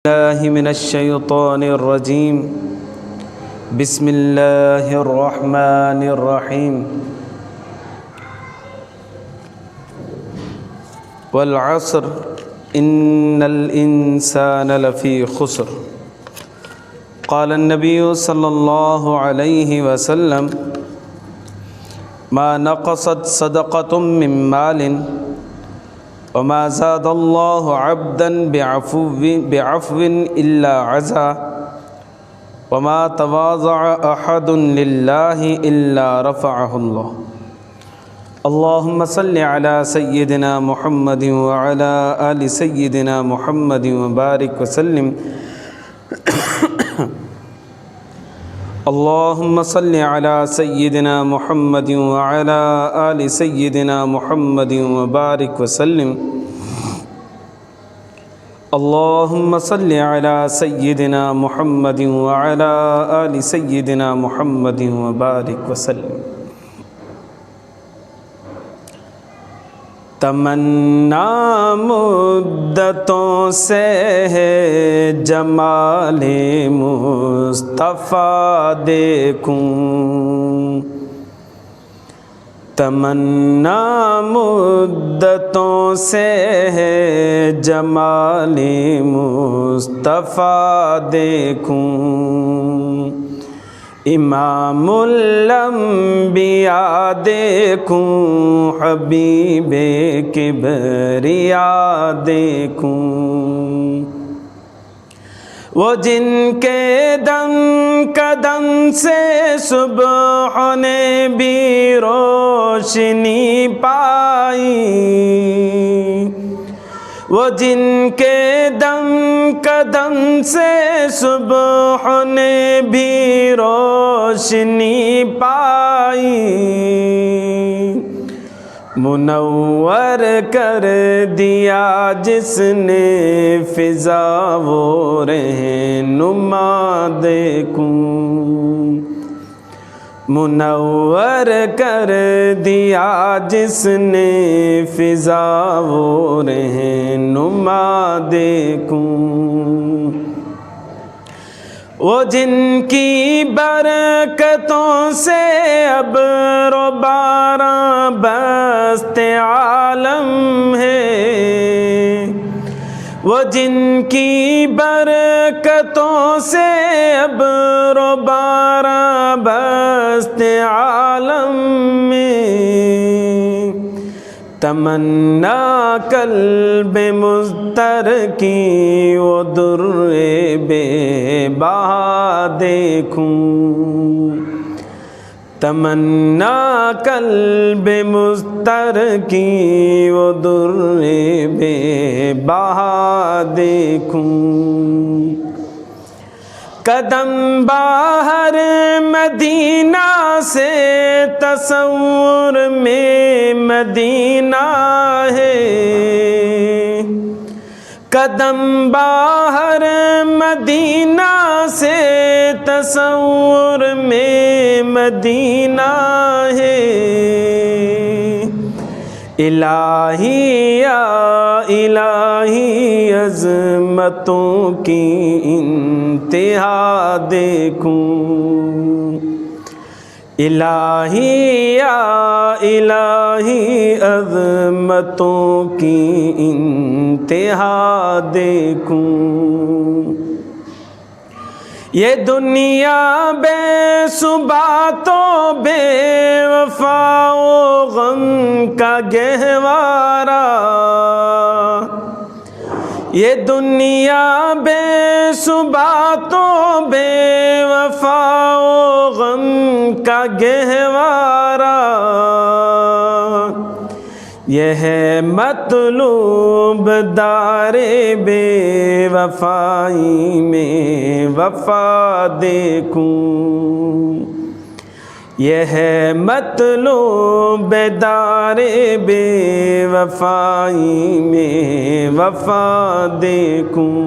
الله من الشيطان الرجيم. بسم الله الرحمن الرحيم. والعصر إن الإنسان لفي خسر. قال النبي صلى الله عليه وسلم: ما نقصت صدقة من مال وما زاد الله عبدا بعفو إلا عزا وما تواضع أحد لله إلا رفعه الله. اللهم صل على سيدنا محمد وعلى آل سيدنا محمد وبارك وسلم. اللهم صل على سيدنا محمد وعلى آل سيدنا محمد وبارك وسلم. اللهم صل على سيدنا محمد وعلى آل سيدنا محمد وبارك وسلم. تمنا مدتوں سے ہے جمال مصطفیٰ دیکھوں، تمنا مدتوں سے ہے جمال مصطفیٰ دیکھوں، امام الانبیاء دیکھوں، حبیب کبریاء دیکھوں، وہ جن کے دم قدم سے صبح نے بھی روشنی پائی، وہ جن کے دم قدم سے صبح نے بھی روشنی پائی، منور کر دیا جس نے فضا وہ رہنما دیکھوں، منور کر دیا جس نے فضا وہ رہنما دیکھوں، وہ جن کی برکتوں سے ابر و باراں بست عالم ہے، وہ جن کی برکتوں سے ابر و باراں بست عالم میں، تمنا قلب مضطر کی وہ در بے بہا دیکھوں، تمنا قلب مضطر کی وہ در بے بہا دیکھوں، قدم باہر مدینہ سے تصور میں مدینہ ہے، قدم باہر مدینہ سے تصور میں مدینہ ہے، الہی یا الہی عظمتوں کی انتہا دیکھوں، الہی یا الہی عظمتوں کی انتہا دیکھوں، یہ دنیا بے ثبات و بے وفا و غم کا گہوارہ، یہ دنیا بے ثبات و بے وفا و غم کا گہوارہ، یہ ہے مطلوب دار بے وفائی میں وفا دیکھوں، یہ ہے مطلوب دار بے وفائی میں وفا دیکھوں،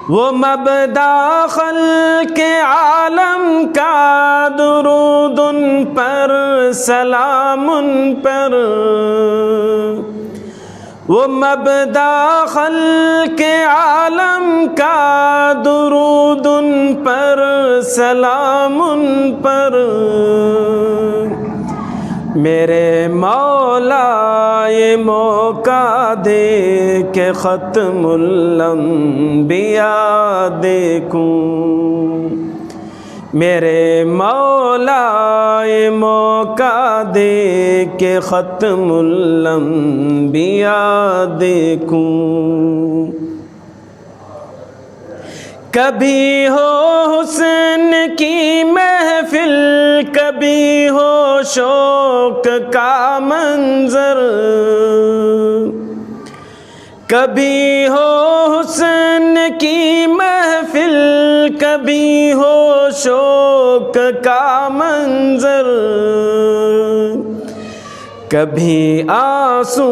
وہ مبدا خلق عالم کا درود ان پر سلام ان پر، وہ مبدا خلق عالم کا، درود ان پر سلام ان پر، میرے مولا یہ موقع دے کہ ختم الانبیاء دیکھوں، میرے مولا یہ موقع دے کہ ختم الانبیاء دیکھوں، کبھی ہو حسن کی محفل، کبھی ہو شوق کا منظر، کبھی ہو حسن کی محفل، کبھی ہو شوق کا منظر، کبھی آنسو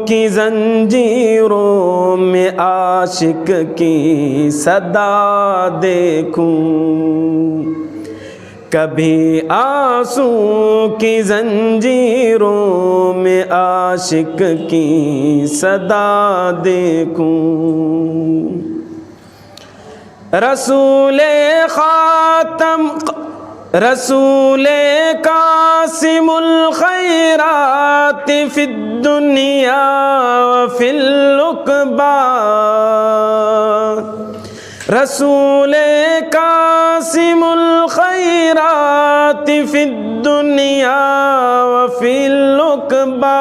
کی زنجیروں میں عاشق کی صدا دیکھوں، کبھی آنسو کی زنجیروں میں عاشق کی صدا دیکھوں، رسول خاتم رسول قاسم الخیرات فی الدنیا وفی العقبی، رسول قاسم الخیرات فی الدنیا وفی العقبی،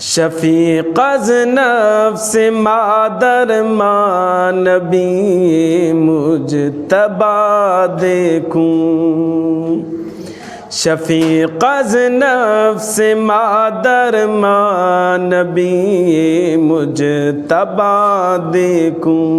شفیق از نفس مادر ماں نبی مجتبیٰ دیکھوں، شفیق از نفس مادر ماں نبی مجتبیٰ دیکھوں،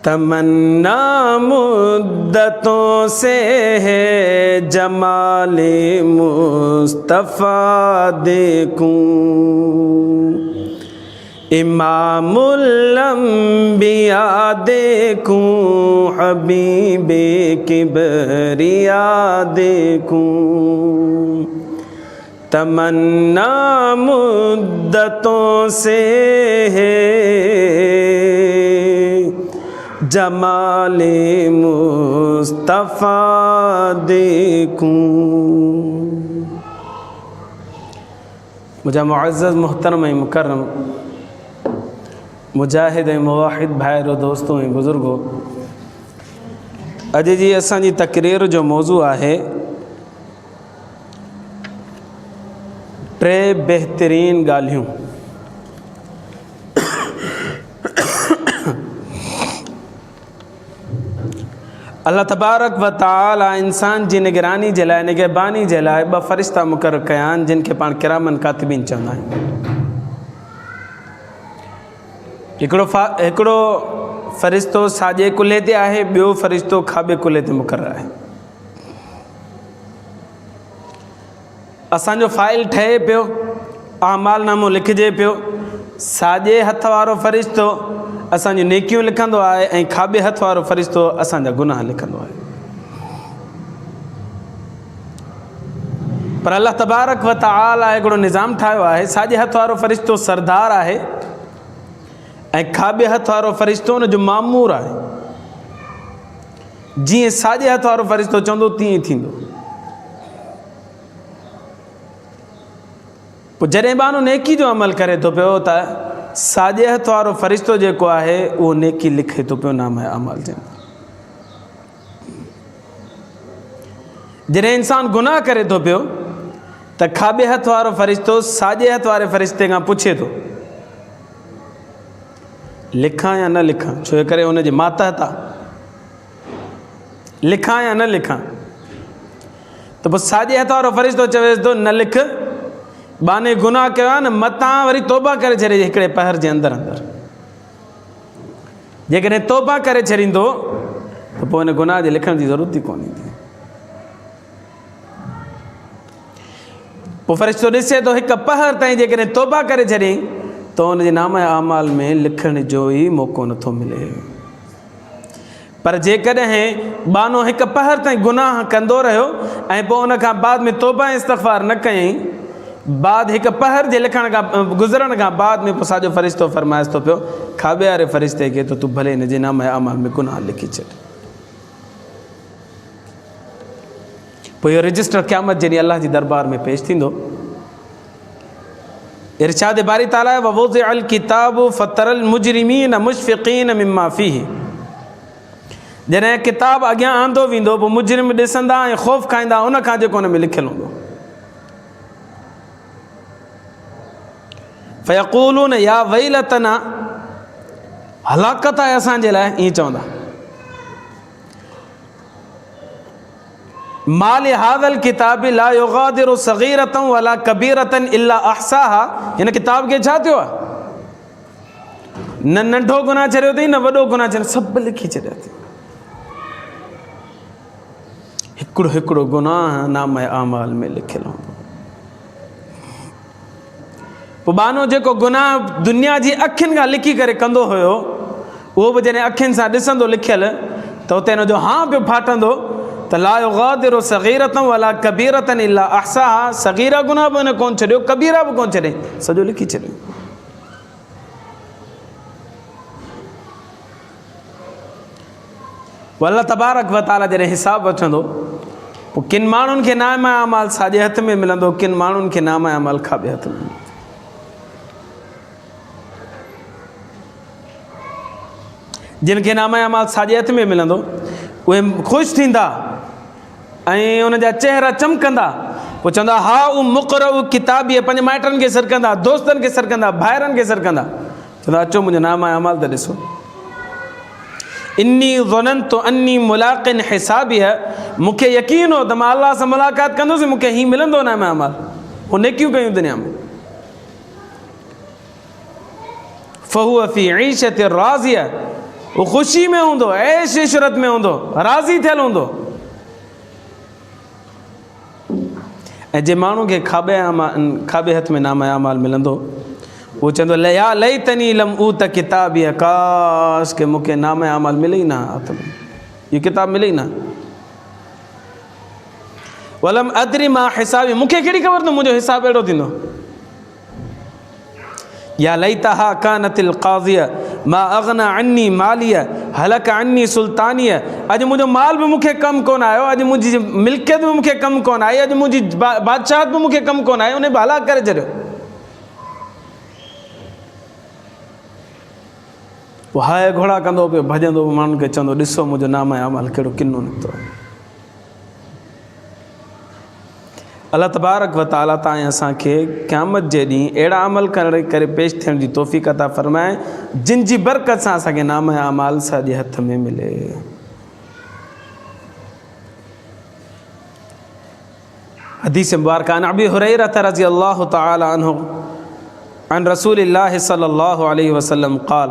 تمنا مدتوں سے ہے جمال مصطفیٰ دیکھوں، امام الانبیاء دیکھوں، حبیب کبریاء دیکھوں، تمنا مدتوں سے ہے جمال مصطفیٰ دیکھوں۔ مجھے معزز محترم مکرم مجاہد موحد بھائیرو دوستوں بزرگوں، اج جی اساں جی تقریر جو موضوع ہے ٹے بہترین ڳالहियूं۔ اللہ تبارک و تعالی انسان جی نگرانی جے لائے نگہبانی جے لائے ॿ فرشتہ مقرر کیا آहिनि جن کے پان کرامن کاتبین چوندا آहिनि۔ हिकिड़ो फ़रिश्तो साॼे कुल्हे ते आहे، ॿियो फ़रिश्तो खाॿे कुल्हे ते मुक़ररु आहे। असांजो फ़ाइल ठहे पियो، अमालनामो लिखिजे पियो, साॼे हथ वारो फ़रिश्तो असांजी नेकियूं लिखंदो आहे ऐं खाॿे हथ वारो फ़रिश्तो असांजा गुनाह लिखंदो आहे। पर अल्लाह तबारक व तआला हिकिड़ो निज़ाम ठाहियो आहे، साॼे हथ वारो फ़रिश्तो सरदार आहे ऐं खाॿे हथ वारो फ़रिश्तो हुन जो मामूर आहे। जीअं साॼे हथ वारो फ़रिश्तो चवंदो तीअं ई थींदो। पोइ जॾहिं माण्हू नेकी जो अमल करे थो पियो त साॼे हथ वारो फ़रिश्तो जेको आहे उहो नेकी लिखे थो पियो नाम अमल जे। जॾहिं इंसान गुनाह करे थो पियो त खाॿे हथ वारो फ़रिश्तो साॼे हथ वारे फ़रिश्ते खां पुछे थो लिखां या न लिखां, छो करे हुनजे मातहत आहे, लिखां या न लिखां। त पोइ साॼे हथ वारो फ़रिश्तो चवेसि थो न लिख, बाने गुनाह कयो आहे न, मतां वरी तौबा करे छॾे हिकिड़े पहर जे अंदरि अंदरि। जेकॾहिं तौबा करे छॾींदो त पोइ हिन गुनाह जे लिखण जी ज़रूरत ई कोन ईंदी। पोइ फ़रिश्तो ॾिसे थो हिकु पहर ताईं जेकॾहिं तौबा करे छॾियईं त त उनजे नाम आमाल में लिखण जो ई मौक़ो नथो मिले। पर जेकॾहिं बानो हिकु पहर ताईं गुनाह कंदो रहियो ऐं पोइ उन खां बाद में तौबा इस्तग़फ़ार न कयईं, बाद हिकु पहर जे लिखण खां गुज़रण खां बाद में पोइ साॼो फ़रिश्तो फरमाइस थो पियो खाॿे वारे फ़रिश्ते खे त तूं भले हिन जे नाम आमाल में गुनाह लिखी छॾ। पोइ इहो रजिस्टर क़यामत जॾहिं अलाह जी दरबार में पेश थींदो। इरशाद बारी ताला ववुज़िअ अल किताबु फ़तरल मुजरिमीन मुशफ़िक़ीन मिम्मा फ़ीहि। जॾहिं किताब अॻियां आंदो वेंदो पोइ मुजरिम ॾिसंदा ऐं ख़ौफ़ खाईंदा उन खां जेको हुन में लिखियलु हूंदो। फ़यक़ूलून या वैलतना, हलाकत आहे असांजे लाइ, ईअं चवंदा। माल हाज़ल किताब ला युग़ादिरु सग़ीरतन वला कबीरतन इल्ला अहसाहा। हिन किताब खे छा थियो आहे? न नंढो गुनाह छॾियो अथई, न वॾो गुनाह छॾियो, सभु लिखी छॾिया अथई। हिकिड़ो हिकिड़ो गुनाह नाम आमाल में लिखियलु हूंदो। पोइ बानो जेको गुनाह दुनिया जी अखियुनि खां लिखी करे कंदो हुयो, उहो बि जॾहिं अखियुनि सां ॾिसंदो लिखियलु त उते हिन जो हां पियो फाटंदो त ला युग़ादिरु सग़ीरतन वला कबीरतन इल्ला अहसाहा। सग़ीरा गुनाह बि हिन कोन छॾियो, कबीरा बि कोन छॾियईं, सॼो लिखी छॾियो। अल्लाह तबारक व तआला जॾहिं हिसाब वठंदो पोइ किन माण्हुनि खे नाम आमाल साॼे हथ में मिलंदो, किन माण्हुनि खे नाम आमाल खाॿे हथ में मिलंदो। जिन खे नाम आमाल साॼे हथ में मिलंदो उहे ख़ुशि थींदा ऐं उन जा चहिरा चमकंदा। पोइ चवंदा हा उ मुक़रउ किताबी, पंहिंजे माइटनि खे सरकंदा, दोस्तनि खे सरकंदा, भाइरनि खे सरकंदा, चवंदा अचो मुंहिंजो नाम आमाल त ॾिसो। इन्नी ज़ननतु अन्नी मुलाक़िन हिसाबिया, मूंखे यकीन हो त मां अलाह सां मुलाक़ात कंदुसि, मूंखे हीअं मिलंदो नाम आमाल। हू नेकियूं कयूं दुनिया में। फ़हुव फ़ी ईशत राज़िया, वो ख़ुशी में हूंदो, ऐश इशरत में हूंदो, राज़ी थियलु हूंदो। ऐं जे माण्हू खे खाॿे हथ में नाम आमाल मिलंदो, वो चवंदो या लैतनी लम ऊत किताबी, काश के मूंखे नाम आमाल मिले ई न हथ में, ये किताब मिले ई न। वलम अदरी मां हिसाबी, मूंखे कहिड़ी ख़बर त मुंहिंजो हिसाब अहिड़ो थींदो। या लैतहा कानतिल क़ाज़िया मां अग़ना अन्नी मालिया हलक अन्नी सुल्तानिया। अॼु मुंहिंजो माल बि मूंखे कमु कोन आयो, अॼु मुंहिंजी मिल्कियत बि मूंखे कमु कोन आई, अॼु मुंहिंजी बादशाहत बि मूंखे कमु कोन आई, उन बि हलाक करे छॾियो। पोइ हाय घोड़ा कंदो पियो, भॼंदो माण्हुनि खे चवंदो ॾिसो मुंहिंजो नाम आमाल कहिड़ो किनो निकितो आहे। अल्लाह तबारक व तआला ताईं असांखे क़यामत जे ॾींहुं अहिड़ा अमल करे पेश थियण जी तौफ़ीक़ अता फ़रमाए जिन जी बरकत सां असांखे नाम आमाल साॼे हथ में मिले। हदीस मुबारक अन अबी हुरैरा रज़ी अल्लाह तआला अन्हु अन रसूलिल्लाह सल्लल्लाहु अलैहि वसल्लम क़ाल,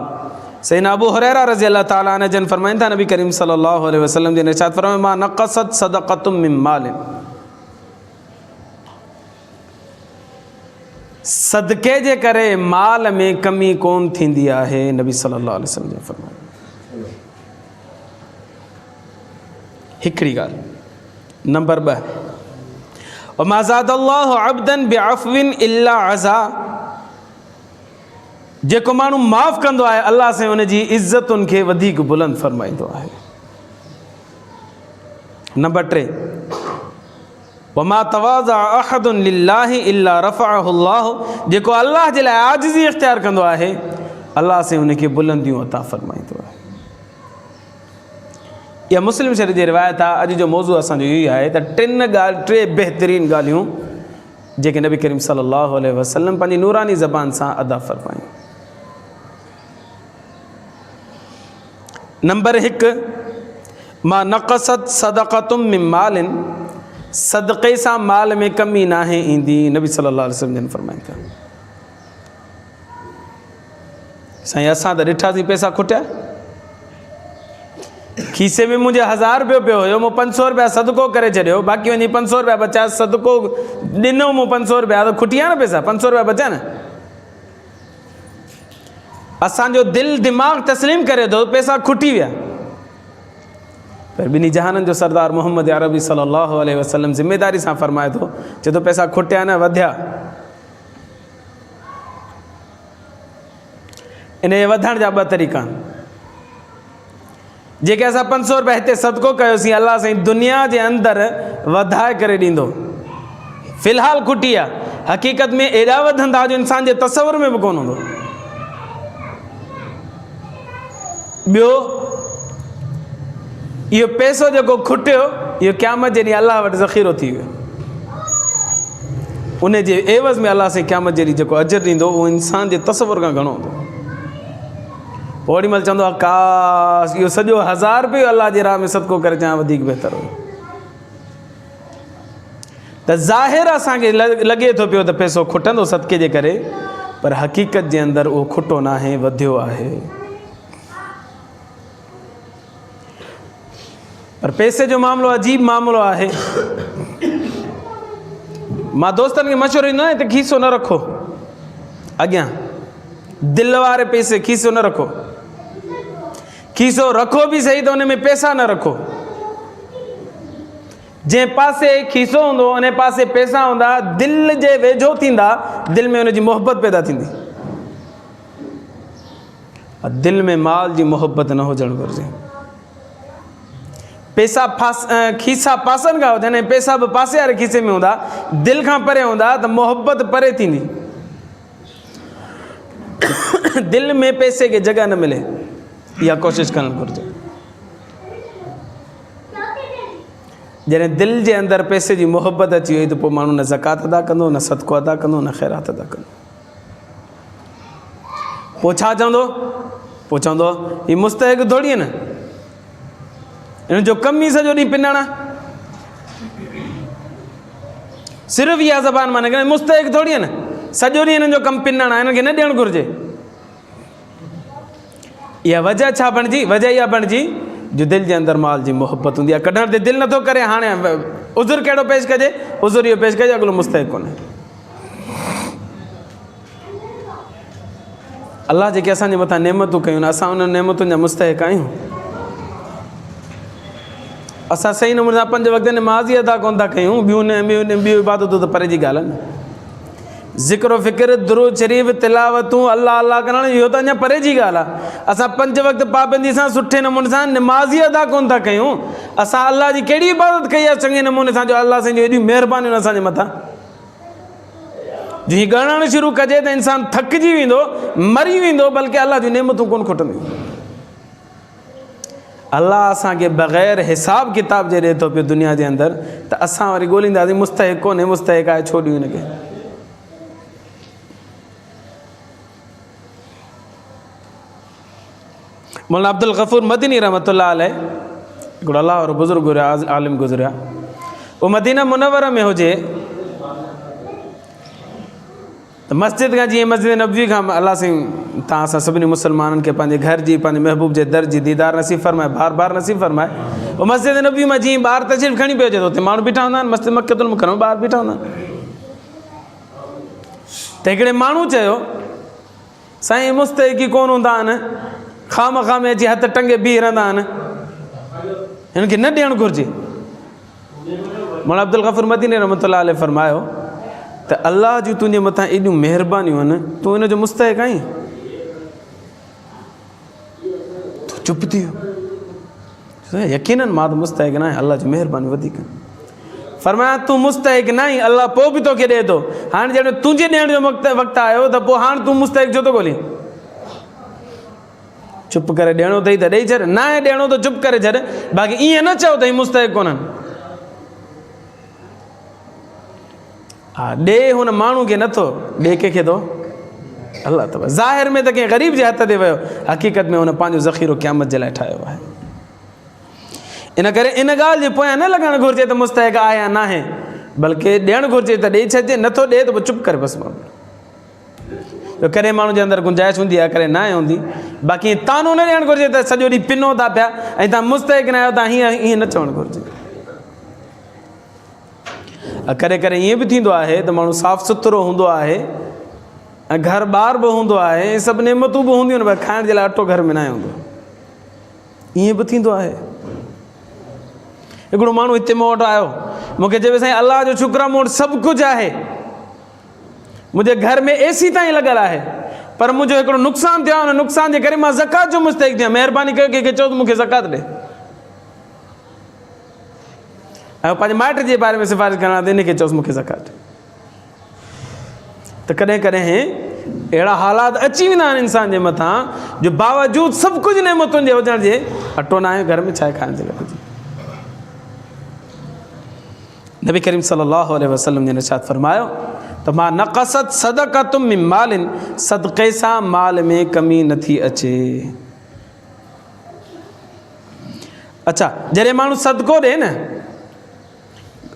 सैयदना अबू हुरैरा रज़ी अल्लाह तआला अन्हु जन फरमाइनि था नबी करीम सल्लल्लाहु अलैहि वसल्लम जिन इरशाद फरमायो मा नक़सत सदक़तुम मिन मालिन, सदके जे करे माल में कमी कोन थींदी आहे। नबी सल्लल्लाहु अलैहि वसल्लम ने फरमायो। हिकिड़ी ॻाल्हि। नंबर 2, वमा ज़ादल्लाहु अब्दन बिअफ़विन इल्ला अज़ा, जेको माण्हू माफ़ कंदो आहे अल्लाह से उनजी इज़तुनि खे वधीक बुलंद फरमाईंदो आहे। नंबर 3, वमा तवाज़ा अहदुन लिल्लाहि इल्ला रफ़अहु अल्लाहु, जेको अल्लाह जे लाइ आजिज़ी इख्तियार कंदो आहे अल्लाह से उनखे बुलंदियूं अता फरमाईंदो आहे। इहा मुस्लिम शरीफ़ जी रिवायत आहे। अॼु जो मौज़ू असांजो इहो ई आहे त 3 बहितरीन ॻाल्हियूं जेके नबी करीम सल्लल्लाहु अलैहि वसल्लम पंहिंजी नूरानी ज़बान सां अदा फरमायूं। नंबर 1, मा नक़सत सदक़तुम मिन मालिन, सदक़े सां माल में कमी नाहे ईंदी। नबी सल्लल्लाहु अलैहि वसल्लम जन फरमाइनि था। साईं असां त ॾिठासीं पैसा खुटिया, खीसे में मुंहिंजे 1000 रुपयो पियो हुयो, मूं 500 रुपया सदको करे छॾियो, बाक़ी वञी 500 रुपया बचा, सदको ॾिनो मूं 500 रुपया, त खुटी आहे न पैसा, 500 रुपया बचा न। असांजो दिलि दिमाग़ तस्लीम करे थो, पैसा खुटी विया। पर ॿिन्ही जहाननि जो सरदार मोहम्मद अरबी सल्लल्लाहु अलैहि वसल्लम ज़िम्मेदारी सां फ़रमाए थो, चए थो पैसा खुटिया न वधिया। इन जे वधण जा ॿ तरीक़ा आहिनि। जेके असां 500 रुपया हिते सदको कयोसीं, अलाह साईं दुनिया जे अंदरि वधाए करे ॾींदो। फ़िलहालु खुटी आहे, हक़ीक़त में एॾा वधंदा जो इंसान जे तसवुर में बि कोन हूंदो। ॿियो, इहो पैसो जेको खुटियो, इहो क़यामत जे ॾींहुं अलाह वटि ज़ख़ीरो थी वियो। उन जे एवज़ में अलाह साईं क़यामत जे ॾींहुं जेको अजर ॾींदो, उहो इंसान जे तसवुर खां घणो हूंदो। पोइ ओॾी महिल चवंदो आहे, काश इहो सॼो 1000 रुपयो अलाह जे राह में सदको करे चाहियां, वधीक बहितर हो। त ज़ाहिर असांखे लॻे थो पियो त पैसो खुटंदो सदके जे करे, पर हक़ीक़त जे अंदरि उहो खुटो न आहे, वधियो आहे। पर पैसे जो मामिलो अजीब मामिलो आहे। मां दोस्तनि खे मशवरो ॾींदो आहियां त खीसो न रखो अॻियां, दिलि वारे पैसे खीसो न रखो। खीसो रखो बि सही, त उन में पैसा न रखो। जंहिं पासे खीसो हूंदो, उन पासे पैसा हूंदा, दिलि जे वेझो थींदा, दिलि में उनजी मोहबत पैदा थींदी। दिलि में माल जी मोहबत न हुजणु घुरिजे। पैसा खीसा पासनि खां हुजनि, पैसा बि पासे वारे खीसे में हूंदा, दिलि खां परे हूंदा, त मोहबत परे थींदी। दिलि में पैसे खे जॻह न मिले, इहा कोशिशि करणु घुरिजे। जॾहिं दिलि जे अंदरि पैसे जी मोहबत अची वई, त पोइ माण्हू न ज़कात अदा कंदो, न सदको अदा कंदो, न ख़ैरात अदा कंदो। पोइ छा चवंदो? पोइ चवंदो हीअ मुस्तहिक थोड़ी न, हिन जो कमु ई सॼो ॾींहुं पिनण। सिर्फ़ु इहा ज़बान मां निकिरे, मुस्तहिक थोड़ी न, सॼो ॾींहुं हिननि जो कमु पिनण आहे, हिन खे न ॾियणु घुरिजे। इहा वजह छा बणिजी? वजह इहा बणिजी जो दिलि जे अंदरि माल जी मोहबत हूंदी आहे। कढण ते दिलि नथो करे। हाणे उज़ुर कहिड़ो पेश कजे? उज़ुर इहो पेश कजे, अॻिलो मुस्तहिक कोन्हे। अलाह जेके असांजे मथां नेमतूं कयूं, असां उन नेमतुनि जा मुस्तहिक आहियूं। असां सही नमूने सां 5 वक़्त नमाज़ ई अदा कोन था कयूं, ॿियूं इबादतूं त परे जी ॻाल्हि आहे न। ज़िक्र फ़िक्र, दुरूद शरीफ़, तिलावतूं, अल्लाह अल्लाह करणु, इहो त अञा परे जी ॻाल्हि आहे। असां 5 वक़्त पाबंदी सां सुठे नमूने सां नमाज़ ई अदा कोन था कयूं। असां अल्लाह जी कहिड़ी इबादत कई आहे चङे नमूने सां, जो अल्लाह साईं जो एॾियूं महिरबानियूं असांजे मथां। जीअं ॻणणु शुरू कजे त इंसानु थकिजी वेंदो, मरी वेंदो, बल्कि अल्लाह जूं नेमतूं कोन खुटंदियूं। अल्लाह असांखे बग़ैर हिसाब किताब जे ॾिए थो पियो दुनिया जे अंदरि, त असां वरी ॻोल्हींदासीं मुस्तहिक कोन्हे, मुस्तहिक आहे, छो ॾियूं हिनखे। मौलाना अब्दुल गफ़ूर मदनी रहमतुल्लाह अलैह, हिकिड़ो अल्लाह वारो बुज़ुर्ग हुया, आलिम गुज़रिया। उहो मदीना मुनव्वरा में हुजे त मस्जिद खां, जीअं मस्जिद नबवी खां अल्लाह साईं तव्हां असां सभिनी मुस्लमाननि खे पंहिंजे घर जी, पंहिंजे महबूब जे दर जी दीदार नसीब फरमाए, बार बार नसीब फरमाए। उहो मस्जिद नबवी मां जीअं ॿार तशरीफ़ खणी पियो अचे, त हुते माण्हू बीठा हूंदा आहिनि। मस्जिद मक्कतुल मुकरमा ॿार बीठा हूंदा आहिनि। त हिकिड़े माण्हू चयो, साईं मुस्तहिकी कोन हूंदा आहिनि, खाम में अची हथ टंगे बीह रहंदा आहिनि, हिन खे न ॾियणु घुरिजे। मौलाना अब्दुल गफ़ूर मदनी रहमतुल्लाह अलैह फरमायो त अल्लाह जूं तुंहिंजे मथां एॾियूं महिरबानियूं आहिनि, तूं हिन जो मुस्तहिक आहीं? तूं चुप थी वियो। यकीननि मां त मुस्तहिक न आहियां, अल्लाह जी महिरबानी वधीक। फरमाया तूं मुस्तहिक न आहीं, अल्लाह पोइ बि तोखे ॾिए थो। हाणे जॾहिं तुंहिंजे ॾियण जो वक़्तु आयो, त पोइ हाणे तूं मुस्तहिक छो थो ॻोल्हीं? चुप करे ॾियणो अथई त ॾेई छॾ, न आहे ॾियणो त चुप करे छॾ। बाक़ी ईअं न चओ त ही मुस्तहिक कोन्हनि। हा, ॾे हुन माण्हू खे नथो, ॾे कंहिंखे थो? अल्लाह त ज़ाहिर में त कंहिं ग़रीब जे हथ ते वियो, हक़ीक़त में हुन पंहिंजो ज़ख़ीरो क़यामत जे लाइ ठाहियो आहे। इन करे इन ॻाल्हि जे पोयां न लॻणु घुरिजे त मुस्तहिक आहे या न आहे, बल्कि ॾियणु घुरिजे त ॾेई छॾिजे, नथो ॾे त पोइ चुप करे बसि माण्हू। कॾहिं माण्हू जे अंदरि गुंजाइश हूंदी आहे, कॾहिं न हूंदी। बाक़ी तानो न ॾियणु घुरिजे त सॼो ॾींहुं पिनो था पिया ऐं तव्हां मुस्तहिक न आहियो, तव्हां हीअं न चवणु घुरिजे। कॾहिं कॾहिं ईअं बि थींदो आहे त माण्हू साफ़ु सुथिरो हूंदो आहे, घर ॿार बि हूंदो आहे, सभु नेमतूं बि हूंदियूं आहिनि, पर खाइण जे लाइ अटो घर में न हूंदो, ईअं बि थींदो आहे। हिकिड़ो माण्हू हिते मूं वटि आयो, मूंखे चए साईं अलाह जो शुक्र आहे मूं वटि सभु कुझु आहे, मुंहिंजे घर में एसी ताईं लॻल आहे, पर मुंहिंजो हिकिड़ो नुक़सानु थियो आहे, हुन नुक़सान जे करे मां ज़कात जो मुस्तहिक़ थियां, महिरबानी कयो कंहिंखे चओ त मूंखे ज़कात ॾे। ऐं पंहिंजे माइट जे बारे में सिफ़ारिश करणा त इनखे चओसि मूंखे ज़कात ॾे। त कॾहिं कॾहिं अहिड़ा हालात अची वेंदा आहिनि इंसान जे मथां जो बावजूदि सभु कुझु नेमतुनि जे हुजण जे अटो न आहे घर में, छा आहे खाइण जे लाइ। नबी करीम सल्लल्लाहु अलैहि वसल्लम ने इरशाद फरमायो त मां नक़सत सदक़तुम मिन मालिन, सदक़े सां माल में कमी नथी अचे। अच्छा, जॾहिं माण्हू सदको ॾे न,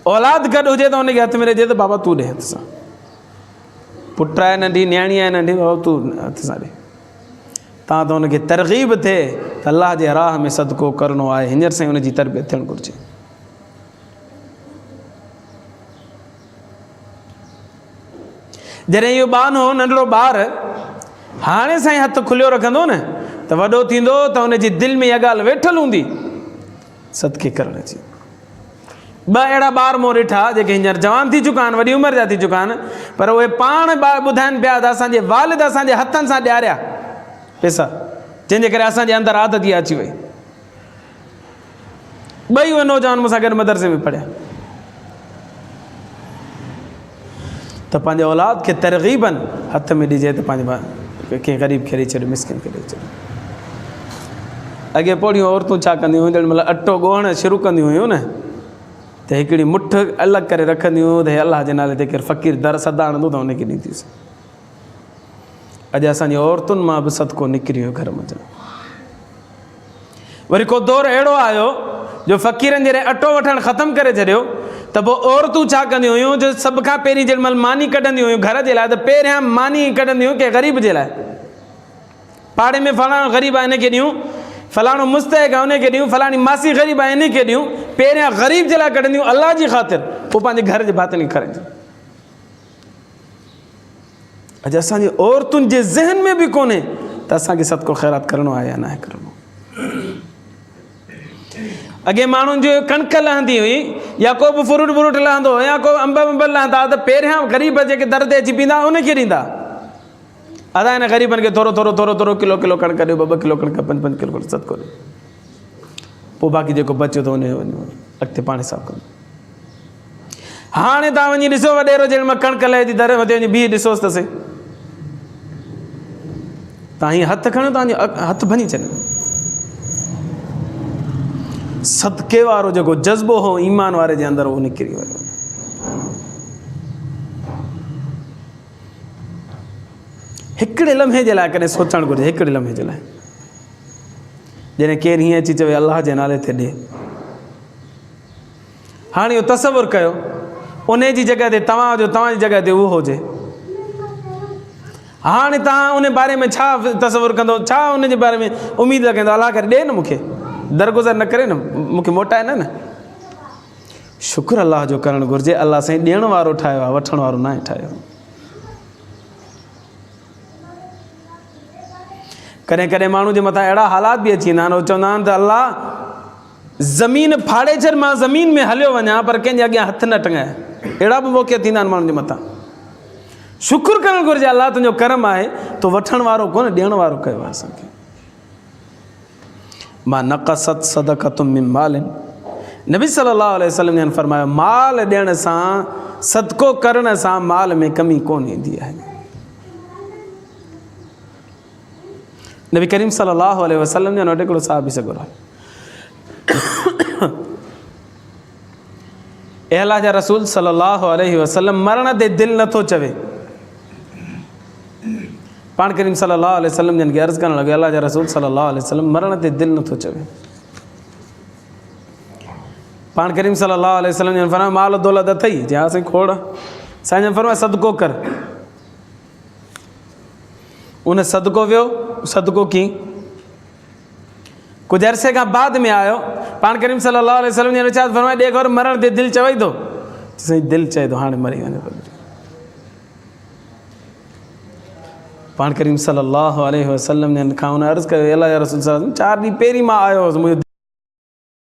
औलाद गॾु हुजे त हुनखे हथ में ॾिजे त बाबा तूं ॾे हथ सां, पुट आहे नंढी, न्याणी आहे नंढी, बाबा तूं हथ सां ॾे, तव्हां त हुनखे तरग़ीब थिए त अलाह जे राह में सदको करिणो आहे, हींअर सां हुनजी तरबियत थियणु घुरिजे। जॾहिं इहो बानो नंढड़ो ॿार हाणे साईं हथु खुलियो रखंदो न, त वॾो थींदो त हुनजी दिलि में इहा ॻाल्हि वेठल हूंदी सदके करण जी। ॿ अहिड़ा ॿार मूं ॾिठा जेके हींअर जवान थी चुका आहिनि, वॾी उमिरि जा थी चुका आहिनि, पर उहे पाण ॿुधाइनि पिया त असांजे वालिद असांजे हथनि सां ॾियारिया पैसा, जंहिंजे करे असांजे अंदरि आदत इहा अची वई। ॿई उहे नौजवान मूंसां गॾु मदरसे में पढ़िया, त पंहिंजे औलाद खे तरग़ीबन हथ में ॾिजे त पंहिंजे कंहिं ग़रीब खे ॾेई छॾियो, मिस्किन खे ॾेई छॾियो। अॻे पोड़ियूं औरतूं छा कंदियूं हुयूं, जेॾी महिल अटो ॻोहण शुरू कंदियूं हुयूं न, त हिकिड़ी मुठ अलॻि करे रखंदियूं हुयूं त हे अलाह जे नाले ते केरु फ़क़ीर दर सदा आणंदो त हुनखे ॾींदियूंसीं। अॼु असांजी औरतुनि मां बि सदको निकिरी वियो घर में। वरी को दौरु अहिड़ो आयो जो फ़क़ीरनि जे अटो वठणु ख़तमु करे छॾियो, त पोइ औरतूं छा कंदियूं हुयूं, जो सभ खां पहिरीं जेॾी महिल मानी कढंदियूं हुयूं घर जे लाइ, त पहिरियां मानी कढंदियूं हुयूं कंहिं ग़रीब जे लाइ, पाड़े में फलाणो ग़रीब आहे इनखे ॾियूं, फलाणो मुस्तहिक़ आहे उनखे ॾियूं, फलाणी मासी ग़रीब आहे इनखे ॾियूं, पहिरियां ग़रीब जे लाइ कढंदियूं अलाह जी ख़ातिर, पोइ पंहिंजे घर जे भातिनी खणंदियूं। अॼु असांजी औरतुनि जे ज़हन में बि कोन्हे त असांखे सदको ख़ैरात करिणो आहे या न आहे करिणो। अॻे माण्हुनि जो कणिक लहंदी हुई, या को बि फ्रूट व्रूट लहंदो हो, या को अंब लहंदा, त पहिरियां ग़रीब जेके दर ते अची पींदा उनखे ॾींदा। अदा हिन ग़रीबनि खे थोरो थोरो थोरो थोरो किलो किलो कणिक ॾियो, 2-2 किलो कणिक, 5-5 किलो सदको ॾियो, पोइ बाक़ी जेको बचियो त उन अॻिते पाण हिसाब कंदो। हाणे तव्हां वञी ॾिसो वॾेरो जेॾी महिल कणिक लहे थी दर मथे वञी बीह ॾिसोसि त सही, तव्हां हीअं हथु खणो तव्हांजो हथु भञी छॾियो। सदके वारो जेको जज़्बो हो ईमान वारे जे अंदरि उहो निकिरी वियो। हिकिड़े लम्हे जे लाइ कॾहिं सोचणु घुरिजे, हिकिड़े लम्हे जे लाइ, जॾहिं केरु हीअं अची चवे अलाह जे नाले ते ॾे। हाणे इहो तसवुरु कयो उन जी जॻह ते तव्हांजी जॻह ते उहो हुजे, हाणे तव्हां उन बारे में छा तसवुरु कंदो, छा उन जे बारे में उमेदु रखंदो, अलाह करे ॾे न मूंखे, दरगुज़र न करे न, मूंखे मोटाए न। शुक्र अलाह जो करणु घुरिजे, अलाह साईं ॾियण वारो ठाहियो आहे, वठण वारो न आहे ठाहियो। कॾहिं कॾहिं माण्हू जे मथां अहिड़ा हालात बि अची वेंदा आहिनि, उहे चवंदा आहिनि त अलाह ज़मीन फाड़े छॾ, मां ज़मीन में हलियो वञा पर कंहिंजे अॻियां हथु न टंगाए। अहिड़ा बि मौक़ा थींदा आहिनि माण्हुनि जे मथां। शुक्र करणु घुरिजे, अलाह तुंहिंजो करम आहे, तो वठण वारो कोन ॾियण वारो कयो आहे असांखे। मां नक़सत सदक़तुम मिन मालिन, नबी सल्लल्लाहु अलैहि वसल्लम ने फरमायो माल ॾियण सां, सदको करण सां माल में कमी कोन ईंदी आहे। नबी करीम सल्लल्लाहु अलैहि वसल्लम जो हिकिड़ो साहबी सॻुरो आहे, ए अल्लाह जा रसूल सल्लल्लाहु अलैहि वसल्लम मरण ते दिलि नथो चवे। पाण करीम सल्लल्लाहु अलैहि वसल्लम जन खे अर्ज़ु करणु लॻो, अल्लाह जा रसूल सल्लल्लाहु अलैहि वसल्लम मरण ते दिलि नथो चवे। पाण करीम सल्लल्लाहु अलैहि वसल्लम जन फरमायो माल दौलत अथई, जे हा साईं खोड़, साईं जन फरमायो सदको कर। उन सदको वियो, सदको की कुछ अरसे खां बाद में आयो, पाण करीम सल्लल्लाहु अलैहि वसल्लम ने इरशाद फरमायो ॾे घर मरण ते दिलि चवई थो, साईं दिलि चए थो हाणे मरी वञे। पाण करीम सल्लल्लाहु अलैहि वसल्लम ने खां उन अर्ज़ु कयो अला या रसूल सल्लल्लाहु अलैहि वसल्लम 4 ॾींहं पहिरीं मां आयो हुउसि मुंहिंजो